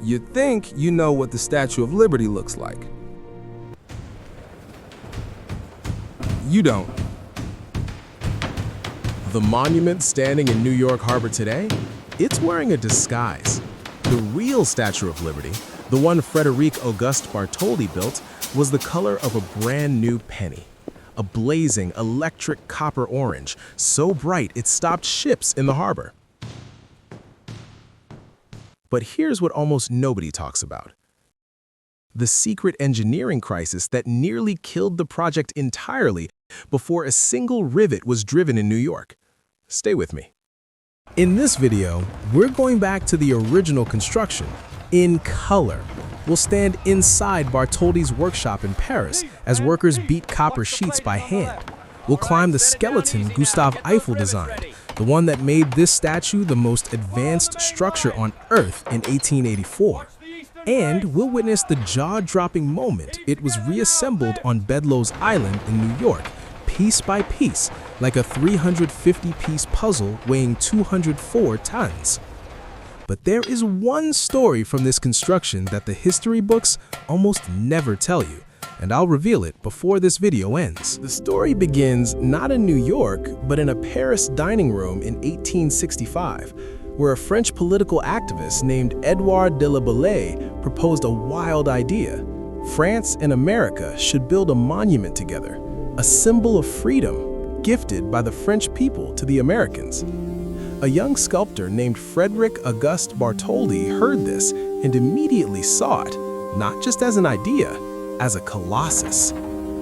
You think you know what the Statue of Liberty looks like. You don't. The monument standing in New York Harbor today, it's wearing a disguise. The real Statue of Liberty, the one Frederic Auguste Bartholdi built, was the color of a brand new penny. A blazing electric copper orange, so bright it stopped ships in the harbor. But here's what almost nobody talks about. The secret engineering crisis that nearly killed the project entirely before a single rivet was driven in New York. Stay with me. In this video, we're going back to the original construction, in color. We'll stand inside Bartholdi's workshop in Paris as workers beat copper sheets by hand. We'll climb the skeleton Gustave Eiffel designed, the one that made this statue the most advanced structure on Earth in 1884. And we'll witness the jaw-dropping moment it was reassembled on Bedloe's Island in New York, piece by piece, like a 350-piece puzzle weighing 204 tons. But there is one story from this construction that the history books almost never tell you, and I'll reveal it before this video ends. The story begins not in New York, but in a Paris dining room in 1865, where a French political activist named Edouard de la Bellay proposed a wild idea. France and America should build a monument together, a symbol of freedom gifted by the French people to the Americans. A young sculptor named Frederic Auguste Bartholdi heard this and immediately saw it, not just as an idea, as a colossus.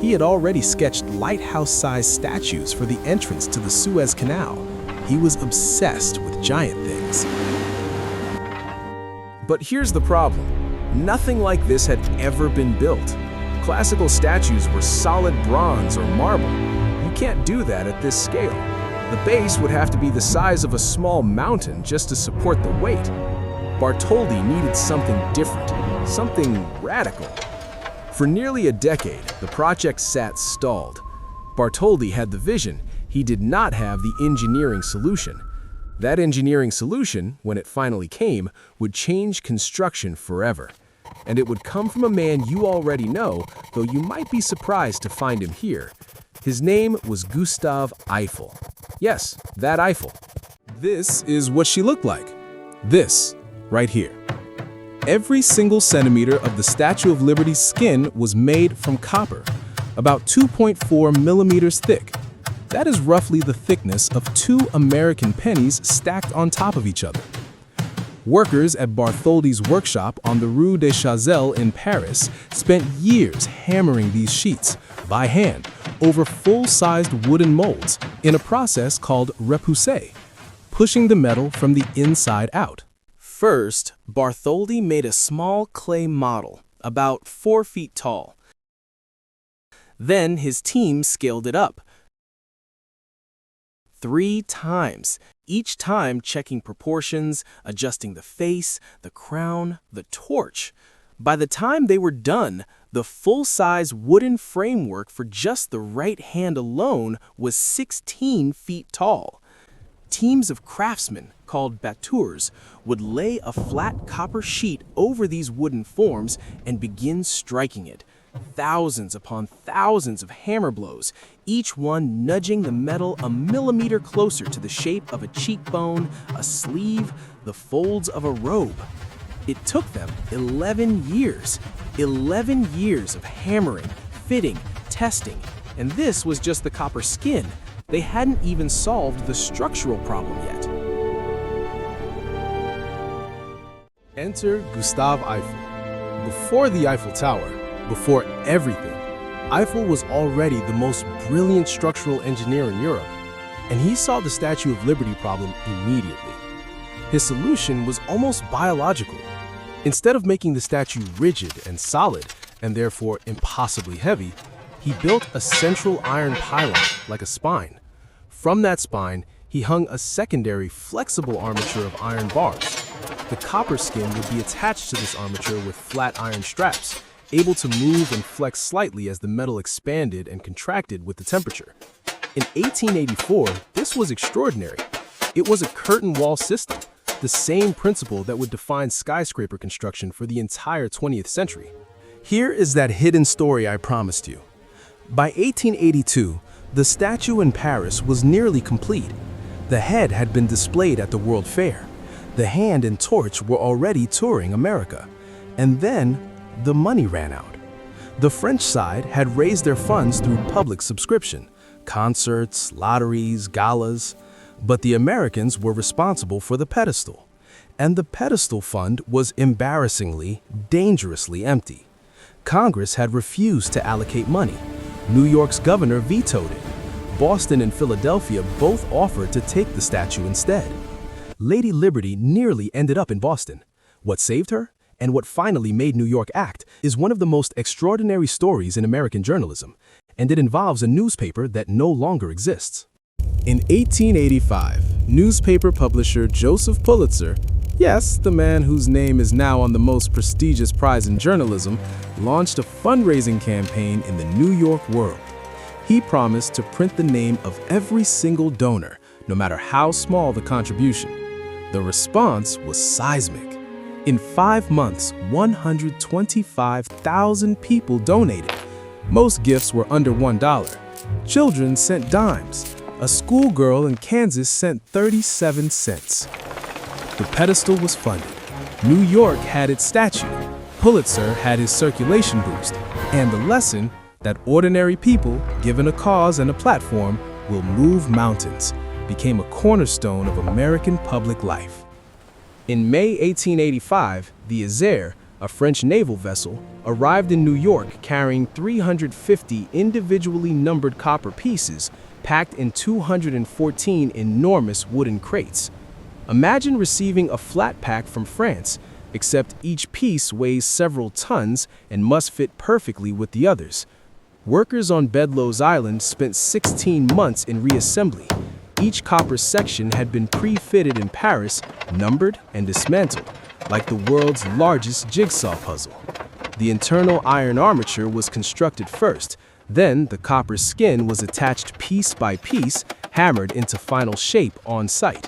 He had already sketched lighthouse-sized statues for the entrance to the Suez Canal. He was obsessed with giant things. But here's the problem. Nothing like this had ever been built. Classical statues were solid bronze or marble. You can't do that at this scale. The base would have to be the size of a small mountain just to support the weight. Bartholdi needed something different, something radical. For nearly a decade, the project sat stalled. Bartholdi had the vision. He did not have the engineering solution. That engineering solution, when it finally came, would change construction forever. And it would come from a man you already know, though you might be surprised to find him here. His name was Gustave Eiffel. Yes, that Eiffel. This is what she looked like. This, right here. Every single centimeter of the Statue of Liberty's skin was made from copper, about 2.4 millimeters thick. That is roughly the thickness of 2 American pennies stacked on top of each other. Workers at Bartholdi's workshop on the Rue des Chazelles in Paris spent years hammering these sheets, by hand, over full-sized wooden molds in a process called repousser, pushing the metal from the inside out. First, Bartholdi made a small clay model, about 4 feet tall. Then his team scaled it up 3 times, each time checking proportions, adjusting the face, the crown, the torch. By the time they were done, the full-size wooden framework for just the right hand alone was 16 feet tall. Teams of craftsmen, called batteurs, would lay a flat copper sheet over these wooden forms and begin striking it. Thousands upon thousands of hammer blows, each one nudging the metal a millimeter closer to the shape of a cheekbone, a sleeve, the folds of a robe. It took them 11 years of hammering, fitting, testing, and this was just the copper skin. They hadn't even solved the structural problem yet. Enter Gustave Eiffel. Before the Eiffel Tower, before everything, Eiffel was already the most brilliant structural engineer in Europe, and he saw the Statue of Liberty problem immediately. His solution was almost biological. Instead of making the statue rigid and solid, and therefore impossibly heavy, he built a central iron pylon, like a spine. From that spine, he hung a secondary flexible armature of iron bars. The copper skin would be attached to this armature with flat iron straps, able to move and flex slightly as the metal expanded and contracted with the temperature. In 1884, this was extraordinary. It was a curtain wall system, the same principle that would define skyscraper construction for the entire 20th century. Here is that hidden story I promised you. By 1882, the statue in Paris was nearly complete. The head had been displayed at the World Fair. The hand and torch were already touring America. And then, the money ran out. The French side had raised their funds through public subscription, concerts, lotteries, galas, but the Americans were responsible for the pedestal. And the pedestal fund was embarrassingly, dangerously empty. Congress had refused to allocate money. New York's governor vetoed it. Boston and Philadelphia both offered to take the statue instead. Lady Liberty nearly ended up in Boston. What saved her, and what finally made New York act, is one of the most extraordinary stories in American journalism, and it involves a newspaper that no longer exists. In 1885, newspaper publisher Joseph Pulitzer, yes, the man whose name is now on the most prestigious prize in journalism, launched a fundraising campaign in the New York World. He promised to print the name of every single donor, no matter how small the contribution. The response was seismic. In 5 months, 125,000 people donated. Most gifts were under $1. Children sent dimes. A schoolgirl in Kansas sent 37 cents. The pedestal was funded. New York had its statue. Pulitzer had his circulation boost. And the lesson that ordinary people, given a cause and a platform, will move mountains, became a cornerstone of American public life. In May 1885, the Isère, a French naval vessel, arrived in New York carrying 350 individually numbered copper pieces packed in 214 enormous wooden crates. Imagine receiving a flat pack from France, except each piece weighs several tons and must fit perfectly with the others. Workers on Bedloe's Island spent 16 months in reassembly. Each copper section had been pre-fitted in Paris, numbered and dismantled, like the world's largest jigsaw puzzle. The internal iron armature was constructed first, then the copper skin was attached piece by piece, hammered into final shape on site.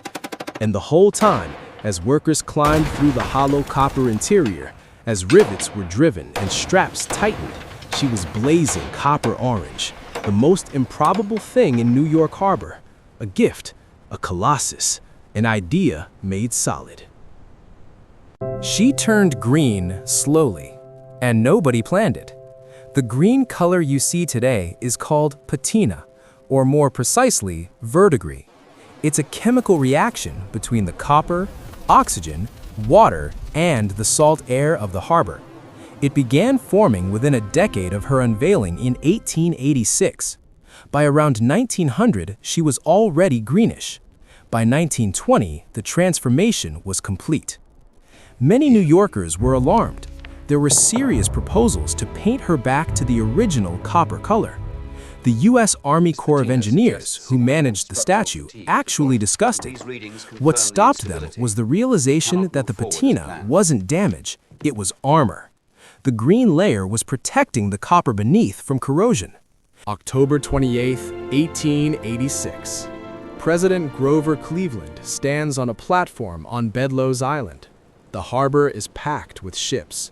And the whole time, as workers climbed through the hollow copper interior, as rivets were driven and straps tightened, she was blazing copper orange, the most improbable thing in New York Harbor. A gift, a colossus, an idea made solid. She turned green slowly, and nobody planned it. The green color you see today is called patina, or more precisely, verdigris. It's a chemical reaction between the copper, oxygen, water, and the salt air of the harbor. It began forming within a decade of her unveiling in 1886. By around 1900, she was already greenish. By 1920, the transformation was complete. Many New Yorkers were alarmed. There were serious proposals to paint her back to the original copper color. The U.S. Army Corps of Engineers, who managed the statue, actually discussed it. What stopped them was the realization that the patina wasn't damage, it was armor. The green layer was protecting the copper beneath from corrosion. October 28, 1886. President Grover Cleveland stands on a platform on Bedloe's Island. The harbor is packed with ships.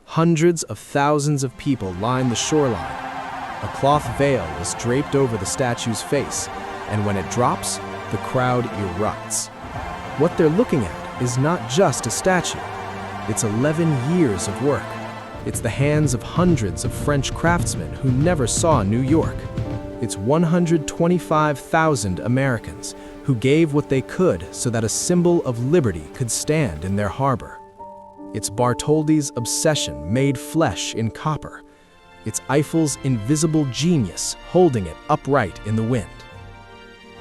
Hundreds of thousands of people line the shoreline. A cloth veil is draped over the statue's face, and when it drops, the crowd erupts. What they're looking at is not just a statue. It's 11 years of work. It's the hands of hundreds of French craftsmen who never saw New York. It's 125,000 Americans who gave what they could so that a symbol of liberty could stand in their harbor. It's Bartholdi's obsession made flesh in copper. It's Eiffel's invisible genius holding it upright in the wind.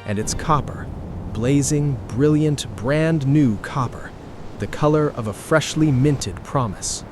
And it's copper, blazing, brilliant, brand new copper, the color of a freshly minted promise.